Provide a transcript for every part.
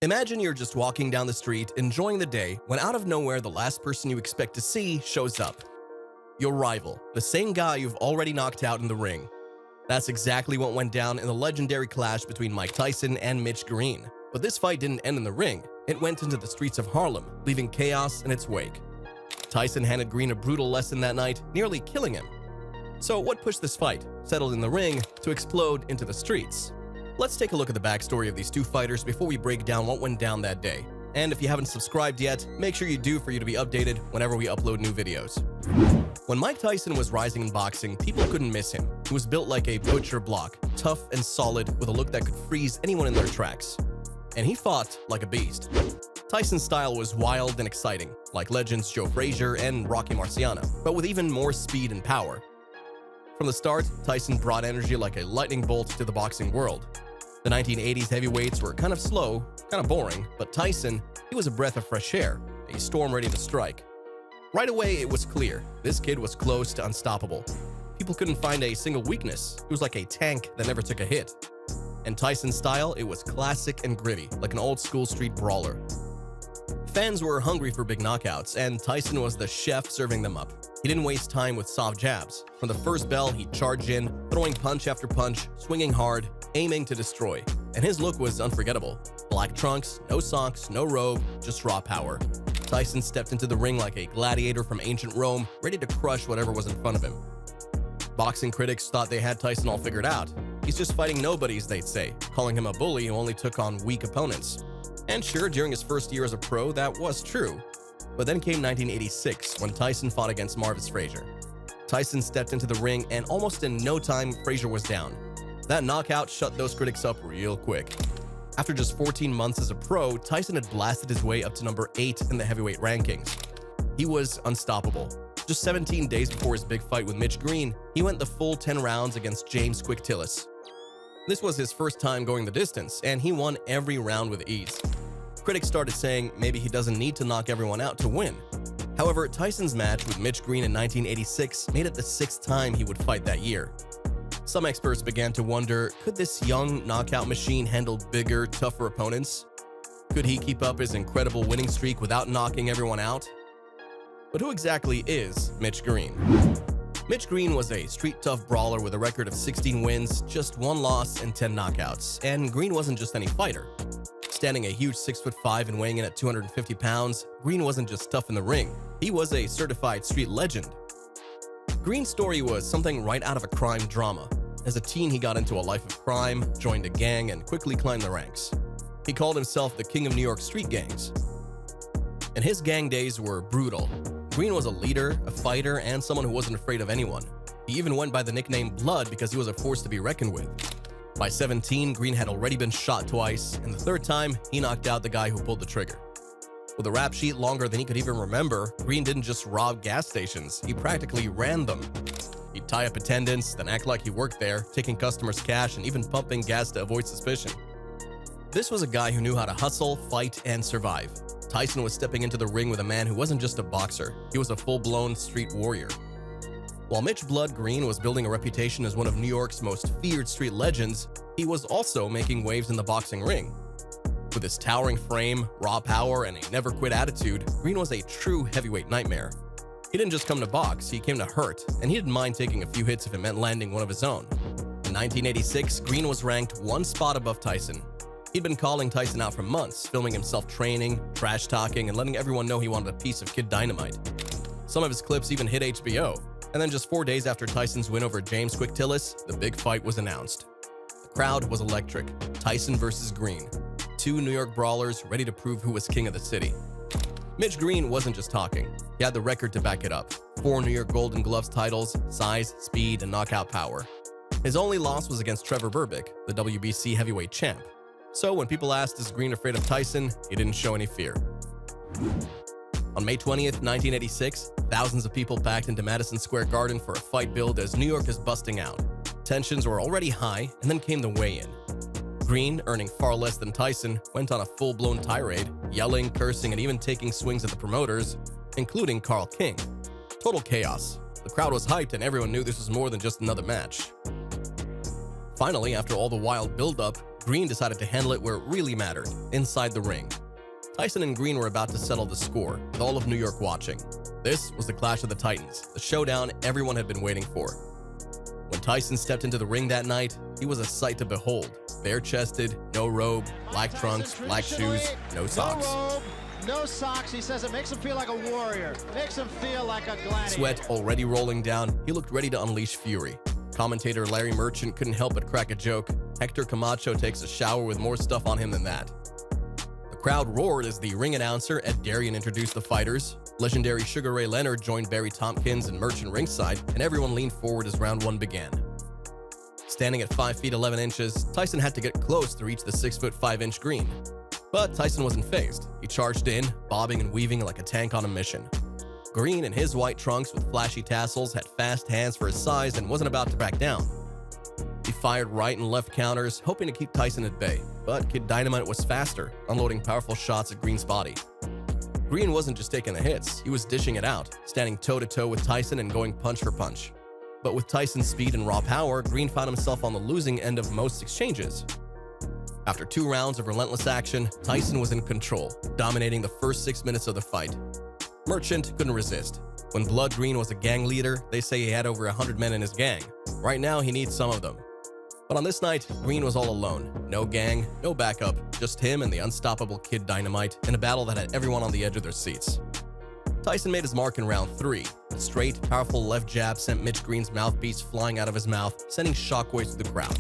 Imagine you're just walking down the street, enjoying the day, when out of nowhere the last person you expect to see shows up. Your rival, the same guy you've already knocked out in the ring. That's exactly what went down in the legendary clash between Mike Tyson and Mitch Green. But this fight didn't end in the ring. It went into the streets of Harlem, leaving chaos in its wake. Tyson handed Green a brutal lesson that night, nearly killing him. So what pushed this fight, settled in the ring, to explode into the streets? Let's take a look at the backstory of these two fighters before we break down what went down that day. And if you haven't subscribed yet, make sure you do for you to be updated whenever we upload new videos. When Mike Tyson was rising in boxing, people couldn't miss him. He was built like a butcher block, tough and solid with a look that could freeze anyone in their tracks. And he fought like a beast. Tyson's style was wild and exciting, like legends Joe Frazier and Rocky Marciano, but with even more speed and power. From the start, Tyson brought energy like a lightning bolt to the boxing world. The 1980s heavyweights were kind of slow, kind of boring, but Tyson, he was a breath of fresh air, a storm ready to strike. Right away, it was clear, this kid was close to unstoppable. People couldn't find a single weakness. He was like a tank that never took a hit. And Tyson's style, it was classic and gritty, like an old-school street brawler. Fans were hungry for big knockouts, and Tyson was the chef serving them up. He didn't waste time with soft jabs. From the first bell, he'd charge in, throwing punch after punch, swinging hard, aiming to destroy. And his look was unforgettable. Black trunks, no socks, no robe, just raw power. Tyson stepped into the ring like a gladiator from ancient Rome, ready to crush whatever was in front of him. Boxing critics thought they had Tyson all figured out. He's just fighting nobodies, they'd say, calling him a bully who only took on weak opponents. And sure, during his first year as a pro, that was true. But then came 1986, when Tyson fought against Marvis Frazier. Tyson stepped into the ring, and almost in no time, Frazier was down. That knockout shut those critics up real quick. After just 14 months as a pro, Tyson had blasted his way up to number 8 in the heavyweight rankings. He was unstoppable. Just 17 days before his big fight with Mitch Green, he went the full 10 rounds against James Quick Tillis. This was his first time going the distance, and he won every round with ease. Critics started saying maybe he doesn't need to knock everyone out to win. However, Tyson's match with Mitch Green in 1986 made it the 6th time he would fight that year. Some experts began to wonder, could this young knockout machine handle bigger, tougher opponents? Could he keep up his incredible winning streak without knocking everyone out? But who exactly is Mitch Green? Mitch Green was a street-tough brawler with a record of 16 wins, just 1 loss, and 10 knockouts. And Green wasn't just any fighter. Standing a huge 6'5" and weighing in at 250 pounds, Green wasn't just tough in the ring. He was a certified street legend. Green's story was something right out of a crime drama. As a teen, he got into a life of crime, joined a gang, and quickly climbed the ranks. He called himself the king of New York street gangs. And his gang days were brutal. Green was a leader, a fighter, and someone who wasn't afraid of anyone. He even went by the nickname Blood because he was a force to be reckoned with. By 17, Green had already been shot twice, and the 3rd time, he knocked out the guy who pulled the trigger. With a rap sheet longer than he could even remember, Green didn't just rob gas stations, he practically ran them. He'd tie up attendants, then act like he worked there, taking customers' cash and even pumping gas to avoid suspicion. This was a guy who knew how to hustle, fight, and survive. Tyson was stepping into the ring with a man who wasn't just a boxer, he was a full-blown street warrior. While Mitch "Blood" Green was building a reputation as one of New York's most feared street legends, he was also making waves in the boxing ring. With his towering frame, raw power, and a never-quit attitude, Green was a true heavyweight nightmare. He didn't just come to box, he came to hurt, and he didn't mind taking a few hits if it meant landing one of his own. In 1986, Green was ranked 1 spot above Tyson. He'd been calling Tyson out for months, filming himself training, trash-talking, and letting everyone know he wanted a piece of Kid Dynamite. Some of his clips even hit HBO. And then just 4 days after Tyson's win over James Quick Tillis, the big fight was announced. The crowd was electric. Tyson versus Green. 2 New York brawlers ready to prove who was king of the city. Mitch Green wasn't just talking. He had the record to back it up. 4 New York Golden Gloves titles, size, speed, and knockout power. His only loss was against Trevor Berbick, the WBC heavyweight champ. So when people asked, is Green afraid of Tyson, he didn't show any fear. On May 20th, 1986, thousands of people packed into Madison Square Garden for a fight billed as New York is busting out. Tensions were already high, and then came the weigh-in. Green, earning far less than Tyson, went on a full-blown tirade, yelling, cursing, and even taking swings at the promoters, including Carl King. Total chaos. The crowd was hyped, and everyone knew this was more than just another match. Finally, after all the wild build-up, Green decided to handle it where it really mattered, inside the ring. Tyson and Green were about to settle the score, with all of New York watching. This was the Clash of the Titans, the showdown everyone had been waiting for. When Tyson stepped into the ring that night, he was a sight to behold. Bare-chested, no robe, black trunks, black shoes, no socks. No robe, no socks. He says it makes him feel like a warrior. Makes him feel like a gladiator. Sweat already rolling down, he looked ready to unleash fury. Commentator Larry Merchant couldn't help but crack a joke. Hector Camacho takes a shower with more stuff on him than that. The crowd roared as the ring announcer Ed Darien introduced the fighters. Legendary Sugar Ray Leonard joined Barry Tompkins and Merchant ringside, and everyone leaned forward as round one began. Standing at 5 feet 11 inches, Tyson had to get close to reach the 6 foot 5 inch Green. But Tyson wasn't fazed. He charged in, bobbing and weaving like a tank on a mission. Green, in his white trunks with flashy tassels, had fast hands for his size and wasn't about to back down. He fired right and left counters, hoping to keep Tyson at bay, but Kid Dynamite was faster, unloading powerful shots at Green's body. Green wasn't just taking the hits, he was dishing it out, standing toe-to-toe with Tyson and going punch for punch. But with Tyson's speed and raw power, Green found himself on the losing end of most exchanges. After 2 rounds of relentless action, Tyson was in control, dominating the first 6 minutes of the fight. Merchant couldn't resist. When Blood Green was a gang leader, they say he had over 100 men in his gang. Right now, he needs some of them. But on this night, Green was all alone. No gang, no backup, just him and the unstoppable Kid Dynamite in a battle that had everyone on the edge of their seats. Tyson made his mark in round 3. A straight, powerful left jab sent Mitch Green's mouthpiece flying out of his mouth, sending shockwaves through the crowd.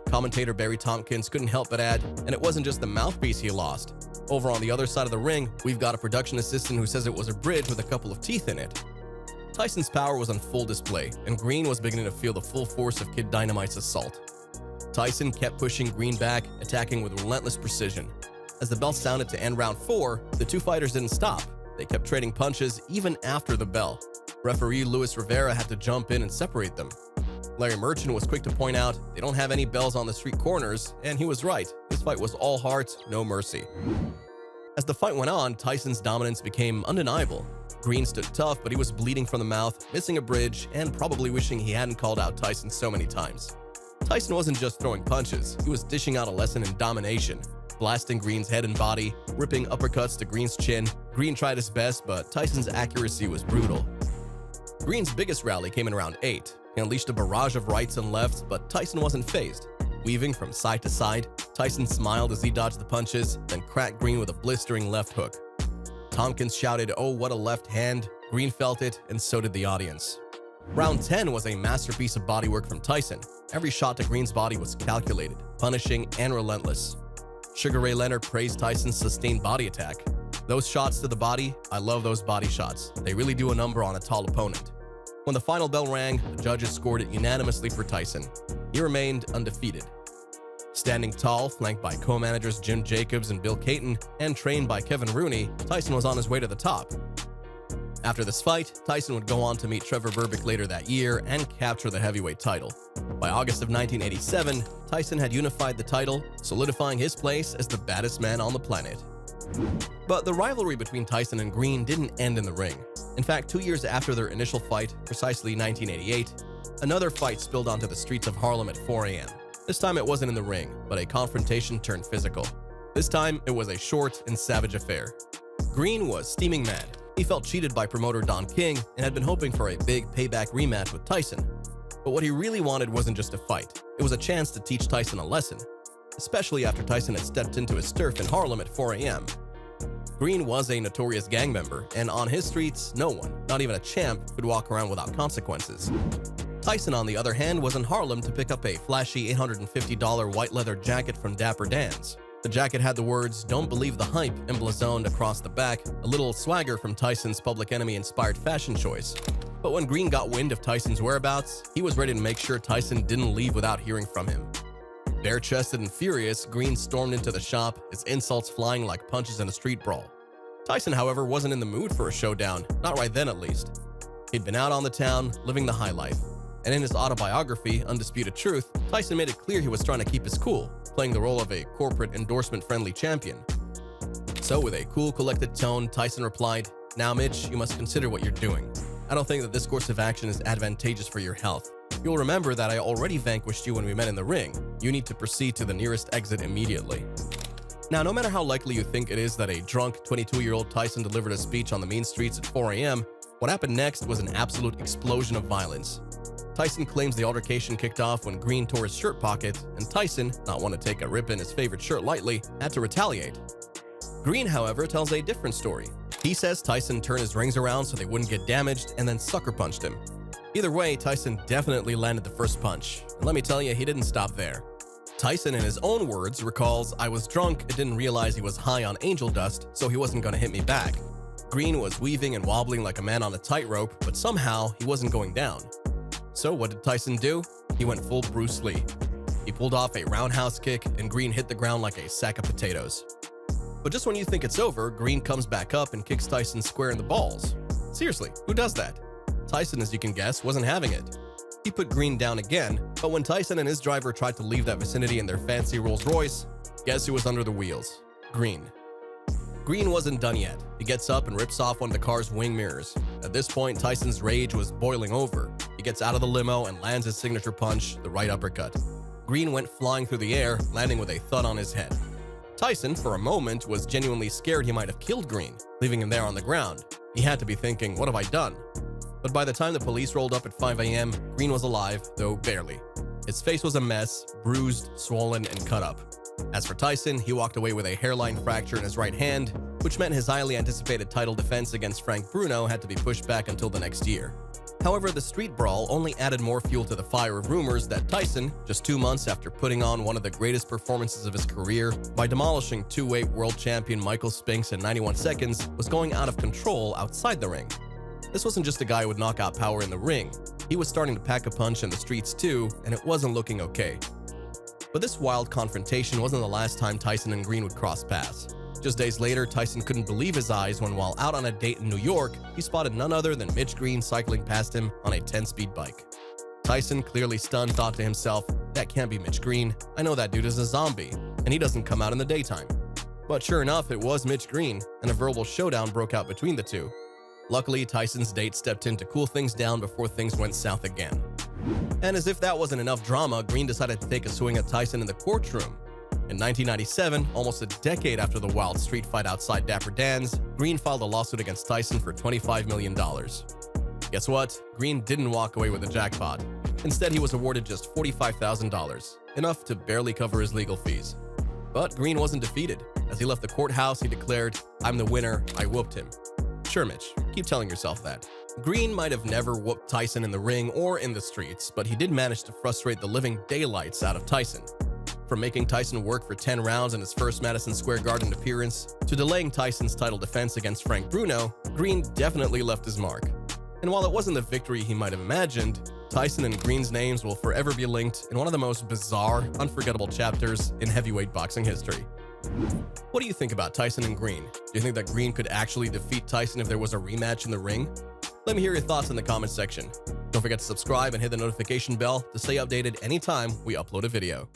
Commentator Barry Tompkins couldn't help but add, and it wasn't just the mouthpiece he lost. Over on the other side of the ring, we've got a production assistant who says it was a bridge with a couple of teeth in it. Tyson's power was on full display, and Green was beginning to feel the full force of Kid Dynamite's assault. Tyson kept pushing Green back, attacking with relentless precision. As the bell sounded to end round 4, the two fighters didn't stop. They kept trading punches even after the bell. Referee Luis Rivera had to jump in and separate them. Larry Merchant was quick to point out they don't have any bells on the street corners, and he was right. This fight was all heart, no mercy. As the fight went on, Tyson's dominance became undeniable. Green stood tough, but he was bleeding from the mouth, missing a bridge, and probably wishing he hadn't called out Tyson so many times. Tyson wasn't just throwing punches, he was dishing out a lesson in domination, blasting Green's head and body, ripping uppercuts to Green's chin. Green tried his best, but Tyson's accuracy was brutal. Green's biggest rally came in round 8. He unleashed a barrage of rights and lefts, but Tyson wasn't fazed. Weaving from side to side, Tyson smiled as he dodged the punches, then cracked Green with a blistering left hook. Tompkins shouted, "Oh, what a left hand." Green felt it, and so did the audience. Round 10 was a masterpiece of bodywork from Tyson. Every shot to Green's body was calculated, punishing, and relentless. Sugar Ray Leonard praised Tyson's sustained body attack. "Those shots to the body, I love those body shots. They really do a number on a tall opponent." When the final bell rang, the judges scored it unanimously for Tyson. He remained undefeated. Standing tall, flanked by co-managers Jim Jacobs and Bill Caton, and trained by Kevin Rooney, Tyson was on his way to the top. After this fight, Tyson would go on to meet Trevor Berbick later that year and capture the heavyweight title. By August of 1987, Tyson had unified the title, solidifying his place as the baddest man on the planet. But the rivalry between Tyson and Green didn't end in the ring. In fact, 2 years after their initial fight, precisely 1988, another fight spilled onto the streets of Harlem at 4 a.m. This time it wasn't in the ring, but a confrontation turned physical. This time, it was a short and savage affair. Green was steaming mad. He felt cheated by promoter Don King and had been hoping for a big payback rematch with Tyson. But what he really wanted wasn't just a fight. It was a chance to teach Tyson a lesson, especially after Tyson had stepped into his turf in Harlem at 4 a.m. Green was a notorious gang member, and on his streets, no one, not even a champ, could walk around without consequences. Tyson, on the other hand, was in Harlem to pick up a flashy $850 white leather jacket from Dapper Dan's. The jacket had the words, "Don't believe the hype," emblazoned across the back, a little swagger from Tyson's Public Enemy-inspired fashion choice. But when Green got wind of Tyson's whereabouts, he was ready to make sure Tyson didn't leave without hearing from him. Bare-chested and furious, Green stormed into the shop, his insults flying like punches in a street brawl. Tyson, however, wasn't in the mood for a showdown, not right then at least. He'd been out on the town, living the high life. And in his autobiography, Undisputed Truth, Tyson made it clear he was trying to keep his cool, playing the role of a corporate endorsement-friendly champion. So with a cool, collected tone, Tyson replied, "Now, Mitch, you must consider what you're doing. I don't think that this course of action is advantageous for your health. You'll remember that I already vanquished you when we met in the ring. You need to proceed to the nearest exit immediately. Now, no matter how likely you think it is that a drunk 22-year-old Tyson delivered a speech on the mean streets at 4 a.m., what happened next was an absolute explosion of violence. Tyson claims the altercation kicked off when Green tore his shirt pocket, and Tyson, not one to take a rip in his favorite shirt lightly, had to retaliate. Green, however, tells a different story. He says Tyson turned his rings around so they wouldn't get damaged and then sucker punched him. Either way, Tyson definitely landed the first punch, and let me tell you, he didn't stop there. Tyson, in his own words, recalls, "I was drunk and didn't realize he was high on angel dust, so he wasn't going to hit me back." Green was weaving and wobbling like a man on a tightrope, but somehow he wasn't going down. So what did Tyson do? He went full Bruce Lee. He pulled off a roundhouse kick, and Green hit the ground like a sack of potatoes. But just when you think it's over, Green comes back up and kicks Tyson square in the balls. Seriously, who does that? Tyson, as you can guess, wasn't having it. He put Green down again, but when Tyson and his driver tried to leave that vicinity in their fancy Rolls Royce, guess who was under the wheels? Green. Green wasn't done yet. He gets up and rips off one of the car's wing mirrors. At this point, Tyson's rage was boiling over. He gets out of the limo and lands his signature punch, the right uppercut. Green went flying through the air, landing with a thud on his head. Tyson, for a moment, was genuinely scared he might have killed Green, leaving him there on the ground. He had to be thinking, what have I done? But by the time the police rolled up at 5 a.m., Green was alive, though barely. His face was a mess, bruised, swollen, and cut up. As for Tyson, he walked away with a hairline fracture in his right hand, which meant his highly anticipated title defense against Frank Bruno had to be pushed back until the next year. However, the street brawl only added more fuel to the fire of rumors that Tyson, just 2 months after putting on one of the greatest performances of his career by demolishing two-weight world champion Michael Spinks in 91 seconds, was going out of control outside the ring. This wasn't just a guy with knockout power in the ring. He was starting to pack a punch in the streets too, and it wasn't looking okay. But this wild confrontation wasn't the last time Tyson and Green would cross paths. Just days later, Tyson couldn't believe his eyes when, while out on a date in New York, he spotted none other than Mitch Green cycling past him on a 10-speed bike. Tyson, clearly stunned, thought to himself, "That can't be Mitch Green. I know that dude is a zombie, and he doesn't come out in the daytime." But sure enough, it was Mitch Green, and a verbal showdown broke out between the two. Luckily, Tyson's date stepped in to cool things down before things went south again. And as if that wasn't enough drama, Green decided to take a swing at Tyson in the courtroom. In 1997, almost a decade after the wild street fight outside Dapper Dan's, Green filed a lawsuit against Tyson for $25 million. Guess what? Green didn't walk away with the jackpot. Instead, he was awarded just $45,000, enough to barely cover his legal fees. But Green wasn't defeated. As he left the courthouse, he declared, "I'm the winner, I whooped him." Sure, Mitch, keep telling yourself that. Green might have never whooped Tyson in the ring or in the streets, but he did manage to frustrate the living daylights out of Tyson. From making Tyson work for 10 rounds in his first Madison Square Garden appearance, to delaying Tyson's title defense against Frank Bruno, Green definitely left his mark. And while it wasn't the victory he might have imagined, Tyson and Green's names will forever be linked in one of the most bizarre, unforgettable chapters in heavyweight boxing history. What do you think about Tyson and Green? Do you think that Green could actually defeat Tyson if there was a rematch in the ring? Let me hear your thoughts in the comments section. Don't forget to subscribe and hit the notification bell to stay updated anytime we upload a video.